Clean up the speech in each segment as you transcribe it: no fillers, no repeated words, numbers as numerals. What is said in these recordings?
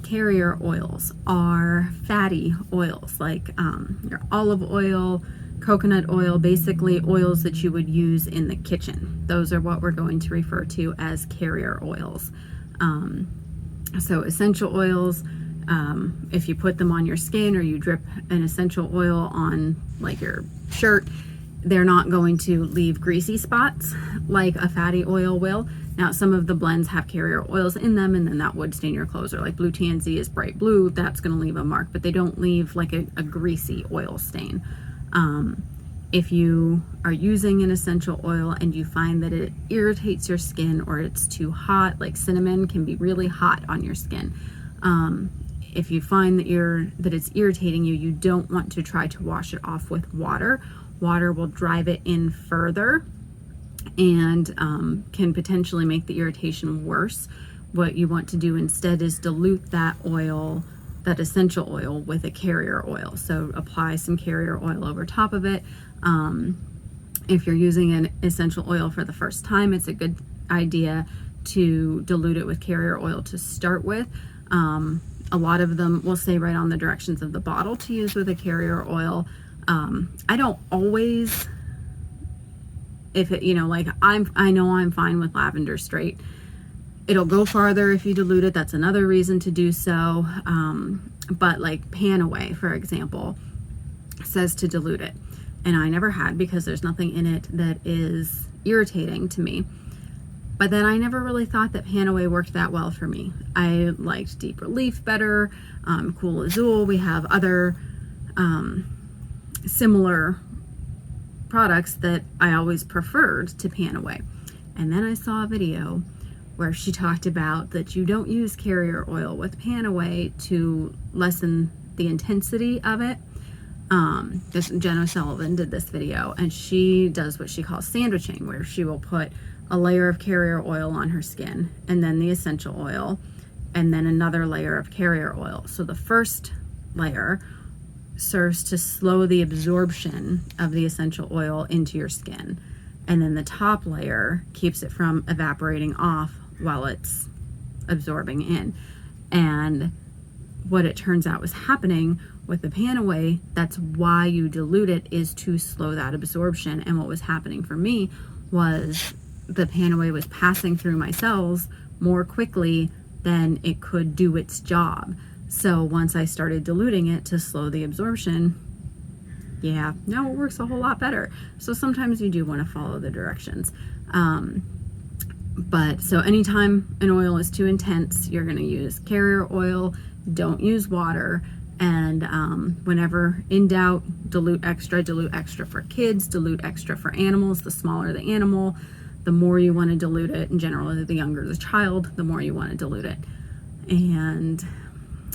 carrier oils are fatty oils, like your olive oil, coconut oil, basically oils that you would use in the kitchen. Those are what we're going to refer to as carrier oils. So essential oils, if you put them on your skin or you drip an essential oil on like your shirt, they're not going to leave greasy spots like a fatty oil will. Now, some of the blends have carrier oils in them, and then that would stain your clothes. Or like Blue Tansy is bright blue, that's going to leave a mark, but they don't leave like a greasy oil stain. If you are using an essential oil and you find that it irritates your skin or it's too hot, like cinnamon can be really hot on your skin. If you find that it's irritating you, you don't want to try to wash it off with water. Water will drive it in further and can potentially make the irritation worse. What you want to do instead is dilute that oil, that essential oil, with a carrier oil. So apply some carrier oil over top of it. If you're using an essential oil for the first time, it's a good idea to dilute it with carrier oil to start with. A lot of them will say right on the directions of the bottle to use with a carrier oil. I don't always, if it, like I know I'm fine with lavender straight. It'll go farther if you dilute it. That's another reason to do so. But like Panaway, for example, says to dilute it. And I never had, because there's nothing in it that is irritating to me. But then I never really thought that Panaway worked that well for me. I liked Deep Relief better, Cool Azul. We have other similar products that I always preferred to Panaway. And then I saw a video where she talked about that you don't use carrier oil with Panaway to lessen the intensity of it. Jen O'Sullivan did this video, and she does what she calls sandwiching, where she will put a layer of carrier oil on her skin, and then the essential oil, and then another layer of carrier oil. So the first layer serves to slow the absorption of the essential oil into your skin, and then the top layer keeps it from evaporating off while it's absorbing in. And what it turns out was happening with the Panaway, that's why you dilute it, is to slow that absorption. And what was happening for me was the Panaway was passing through my cells more quickly than it could do its job. So once I started diluting it to slow the absorption, yeah, now it works a whole lot better. So sometimes you do want to follow the directions. But so anytime an oil is too intense, you're going to use carrier oil. Don't use water. And whenever in doubt, dilute extra for kids, dilute extra for animals. The smaller the animal, the more you want to dilute it. And generally, the younger the child, the more you want to dilute it. And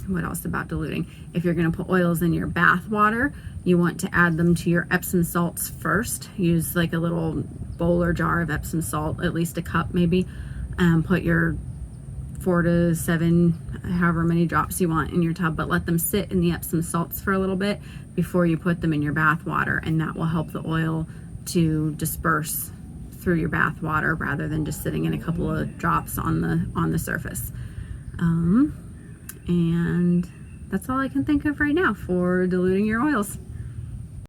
what else about diluting? If you're going to put oils in your bath water, you want to add them to your Epsom salts first. Use like a little bowl or jar of Epsom salt, at least a cup maybe, and put your 4 to 7, however many drops you want in your tub, but let them sit in the Epsom salts for a little bit before you put them in your bath water, and that will help the oil to disperse through your bath water rather than just sitting in a couple of drops on the surface. And that's all I can think of right now for diluting your oils.